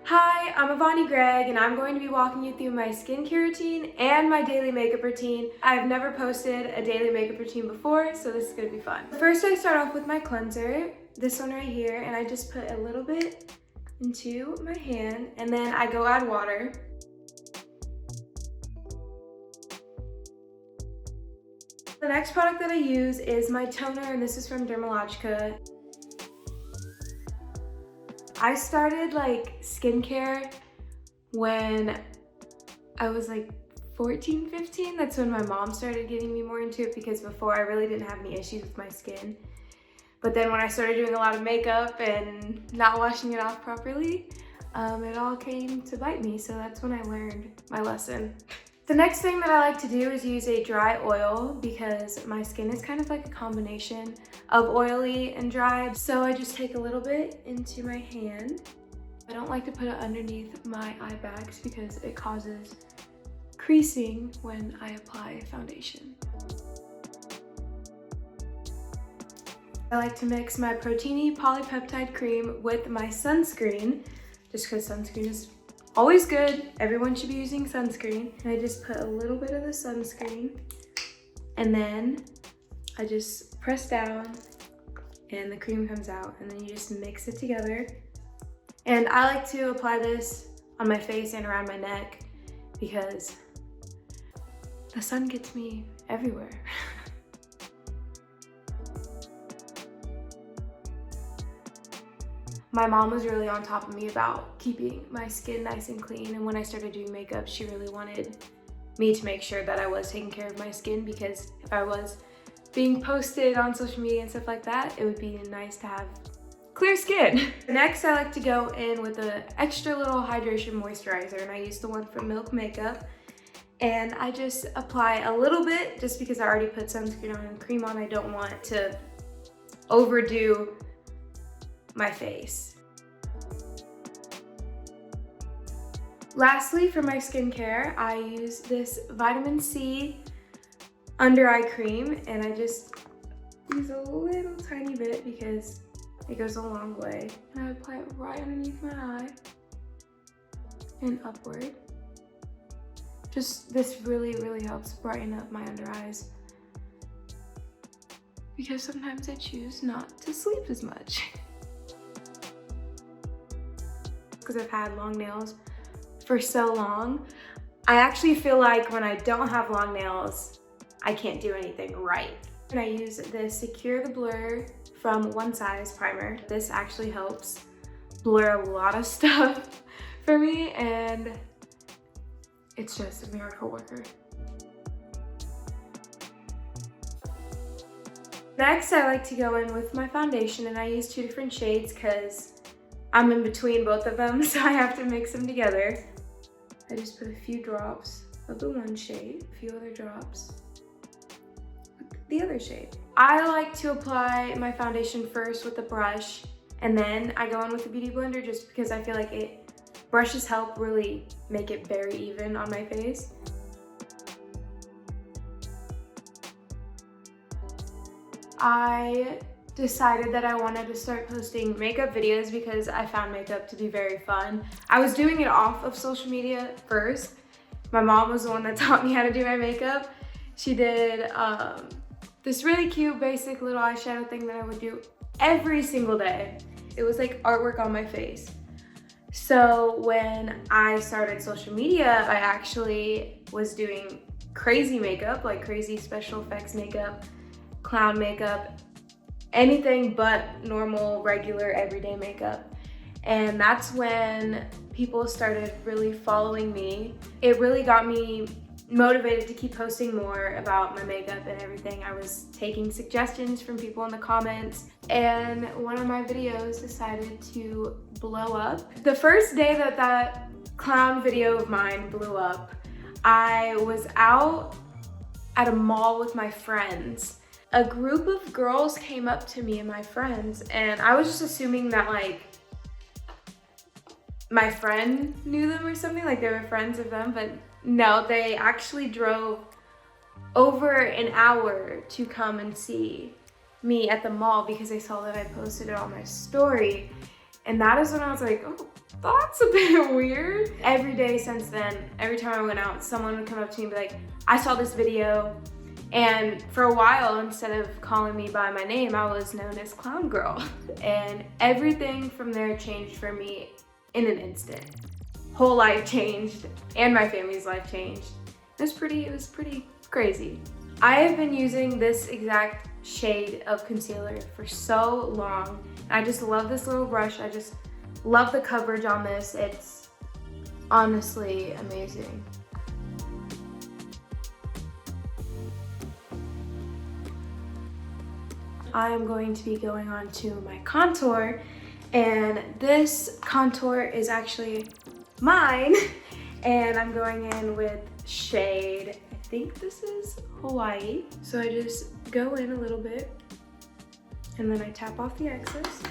Hi, I'm Avani Gregg and I'm going to be walking you through my skincare routine and my daily makeup routine. I've never posted a daily makeup routine before, so this is going to be fun. First, I start off with my cleanser, this one right here, and I just put a little bit into my hand and then I go add water. The next product that I use is my toner, and this is from Dermalogica. I started skincare when I was 14, 15. That's when my mom started getting me more into it because before I really didn't have any issues with my skin. But then when I started doing a lot of makeup and not washing it off properly, it all came to bite me. So that's when I learned my lesson. The next thing that I like to do is use a dry oil because my skin is kind of like a combination of oily and dry. So I just take a little bit into my hand. I don't like to put it underneath my eye bags because it causes creasing when I apply foundation. I like to mix my Protini polypeptide cream with my sunscreen, just because sunscreen is always good. Everyone should be using sunscreen. And I just put a little bit of the sunscreen and then I just press down and the cream comes out, and then you just mix it together. And I like to apply this on my face and around my neck because the sun gets me everywhere. My mom was really on top of me about keeping my skin nice and clean, and when I started doing makeup, she really wanted me to make sure that I was taking care of my skin, because if I was being posted on social media and stuff like that, it would be nice to have clear skin. Next, I like to go in with an extra little hydration moisturizer, and I use the one from Milk Makeup. And I just apply a little bit just because I already put sunscreen on and cream on. I don't want to overdo my face. Lastly, for my skincare, I use this vitamin C under eye cream, and I just use a little tiny bit because it goes a long way. And I apply it right underneath my eye and upward. This really helps brighten up my under eyes because sometimes I choose not to sleep as much. Because I've had long nails for so long, I actually feel like when I don't have long nails, I can't do anything right. And I use this Secure the Blur from One Size primer. This actually helps blur a lot of stuff for me, and it's just a miracle worker. Next, I like to go in with my foundation, and I use two different shades because I'm in between both of them, so I have to mix them together. I just put a few drops of the one shade, a few other drops with the other shade. I like to apply my foundation first with a brush, and then I go in with a beauty blender just because I feel like brushes help really make it very even on my face. I decided that I wanted to start posting makeup videos because I found makeup to be very fun. I was doing it off of social media first. My mom was the one that taught me how to do my makeup. She did this really cute basic little eyeshadow thing that I would do every single day. It was like artwork on my face. So when I started social media, I actually was doing crazy makeup, like crazy special effects makeup, clown makeup, anything but normal, regular, everyday makeup. And that's when people started really following me. It really got me motivated to keep posting more about my makeup and everything. I was taking suggestions from people in the comments, and one of my videos decided to blow up. The first day that clown video of mine blew up, I was out at a mall with my friends. A group of girls came up to me and my friends, and I was just assuming that my friend knew them or something, like they were friends of them, but no, they actually drove over an hour to come and see me at the mall because they saw that I posted it on my story. And that is when I was like, oh, that's a bit weird. Every day since then, every time I went out, someone would come up to me and be like, I saw this video. And for a while, instead of calling me by my name, I was known as Clown Girl. And everything from there changed for me in an instant. Whole life changed, and my family's life changed. It was pretty crazy. I have been using this exact shade of concealer for so long. I just love this little brush. I just love the coverage on this. It's honestly amazing. I am going to be going on to my contour, and this contour is actually mine, and I'm going in with shade, I think this is Hawaii. So I just go in a little bit, and then I tap off the excess,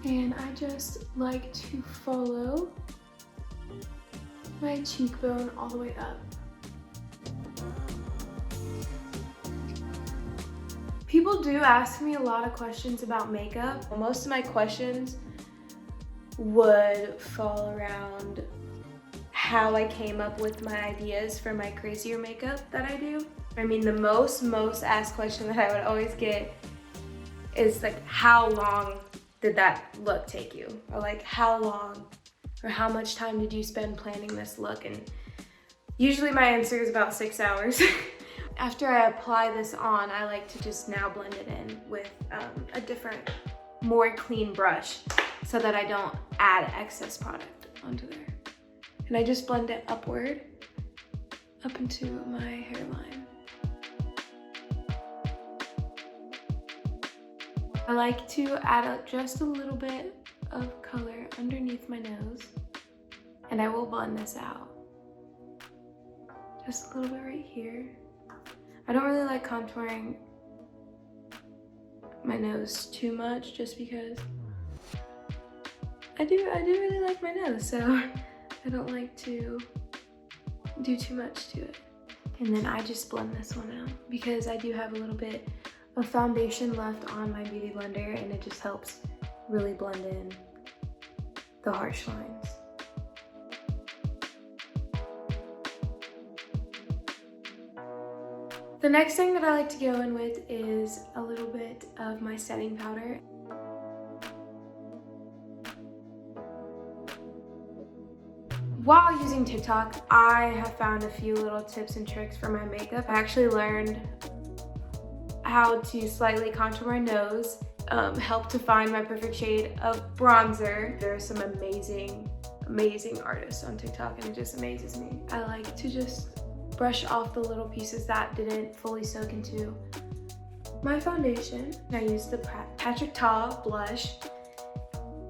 and I just like to follow my cheekbone all the way up. People do ask me a lot of questions about makeup. Most of my questions would fall around how I came up with my ideas for my crazier makeup that I do. I mean, the most asked question that I would always get is like, how long did that look take you? Or like, how long or how much time did you spend planning this look? And usually my answer is about 6 hours. After I apply this on, I like to just now blend it in with a different, more clean brush so that I don't add excess product onto there. And I just blend it upward, up into my hairline. I like to add just a little bit of color underneath my nose, and I will blend this out. Just a little bit right here. I don't really like contouring my nose too much just because I do really like my nose, so I don't like to do too much to it. And then I just blend this one out because I do have a little bit of foundation left on my beauty blender, and it just helps really blend in the harsh lines. The next thing that I like to go in with is a little bit of my setting powder. While using TikTok, I have found a few little tips and tricks for my makeup. I actually learned how to slightly contour my nose, help to find my perfect shade of bronzer. There are some amazing artists on TikTok, and it just amazes me. I like to just brush off the little pieces that didn't fully soak into my foundation. I use the Patrick Ta blush,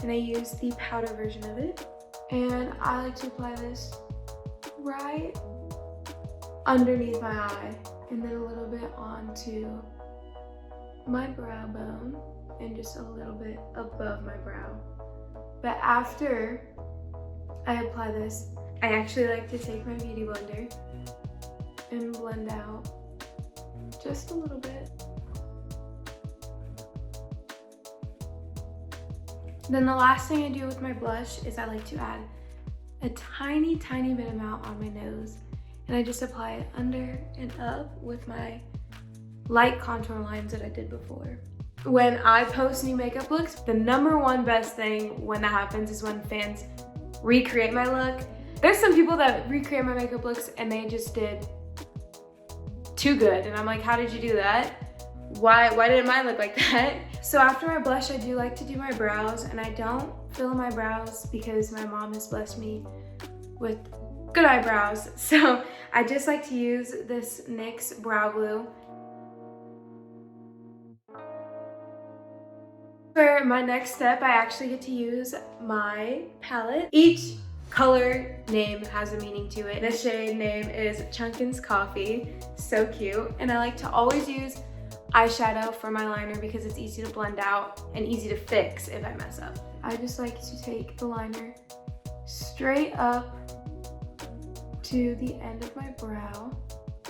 and I use the powder version of it. And I like to apply this right underneath my eye, and then a little bit onto my brow bone, and just a little bit above my brow. But after I apply this, I actually like to take my beauty blender and blend out just a little bit. Then the last thing I do with my blush is I like to add a tiny bit amount on my nose, and I just apply it under and up with my light contour lines that I did before. When I post new makeup looks, the #1 best thing when that happens is when fans recreate my look. There's some people that recreate my makeup looks and they just did too good, and I'm like, how did you do that? Why didn't mine look like that? So after my blush, I do like to do my brows, and I don't fill in my brows because my mom has blessed me with good eyebrows. So I just like to use this NYX brow glue. For my next step, I actually get to use my palette. Each color name has a meaning to it. This shade name is Chunkin's Coffee, so cute. And I like to always use eyeshadow for my liner because it's easy to blend out and easy to fix if I mess up. I just like to take the liner straight up to the end of my brow,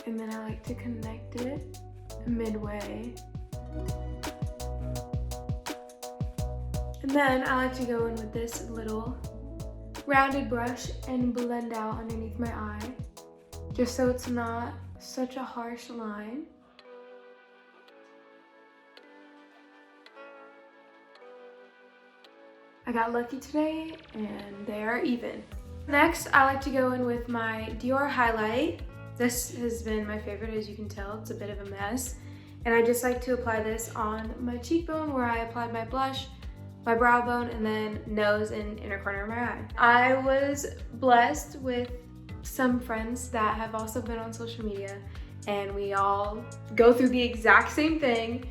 and then I like to connect it midway. And then I like to go in with this little rounded brush and blend out underneath my eye, just so it's not such a harsh line. I got lucky today and they are even. Next, I like to go in with my Dior highlight. This has been my favorite, as you can tell. It's a bit of a mess. And I just like to apply this on my cheekbone where I applied my blush, my brow bone, and then nose and inner corner of my eye. I was blessed with some friends that have also been on social media, and we all go through the exact same thing.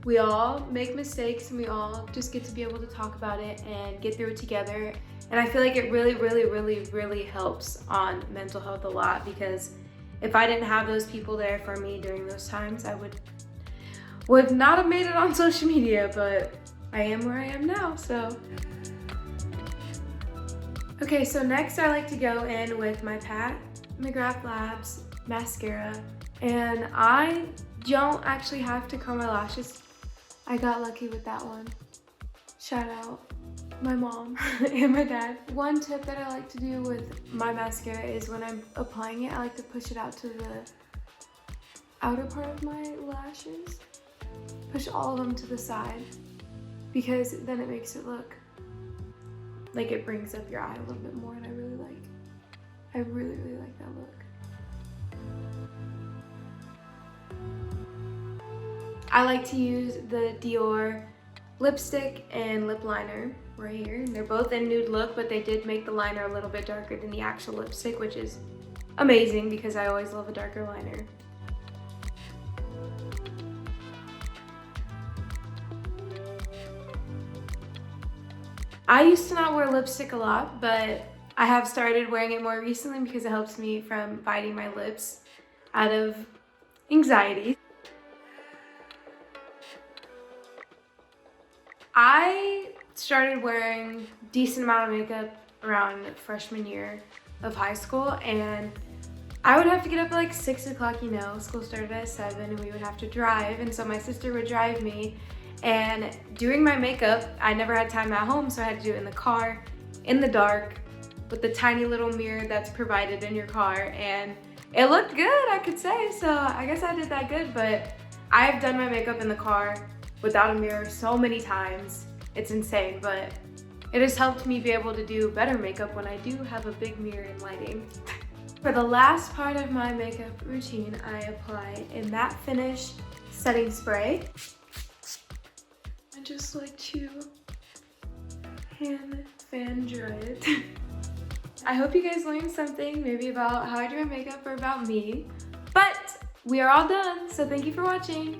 We all make mistakes and we all just get to be able to talk about it and get through it together. And I feel like it really helps on mental health a lot, because if I didn't have those people there for me during those times, I would not have made it on social media, but I am where I am now, so. Okay, so next I like to go in with my Pat McGrath Labs mascara, and I don't actually have to curl my lashes. I got lucky with that one. Shout out my mom and my dad. One tip that I like to do with my mascara is when I'm applying it, I like to push it out to the outer part of my lashes. Push all of them to the side, because then it makes it look like it brings up your eye a little bit more, and I really like that look. I like to use the Dior lipstick and lip liner right here. They're both in nude look, but they did make the liner a little bit darker than the actual lipstick, which is amazing because I always love a darker liner. I used to not wear lipstick a lot, but I have started wearing it more recently because it helps me from biting my lips out of anxiety. I started wearing a decent amount of makeup around freshman year of high school, and I would have to get up at like 6 o'clock, you know, school started at 7 and we would have to drive, and so my sister would drive me, and doing my makeup, I never had time at home, so I had to do it in the car, in the dark, with the tiny little mirror that's provided in your car, and it looked good, I could say, so I guess I did that good, but I've done my makeup in the car without a mirror so many times. It's insane, but it has helped me be able to do better makeup when I do have a big mirror and lighting. For the last part of my makeup routine, I apply a matte finish setting spray. I just like to hand fan dry it. I hope you guys learned something, maybe about how I do my makeup or about me. But we are all done, so thank you for watching.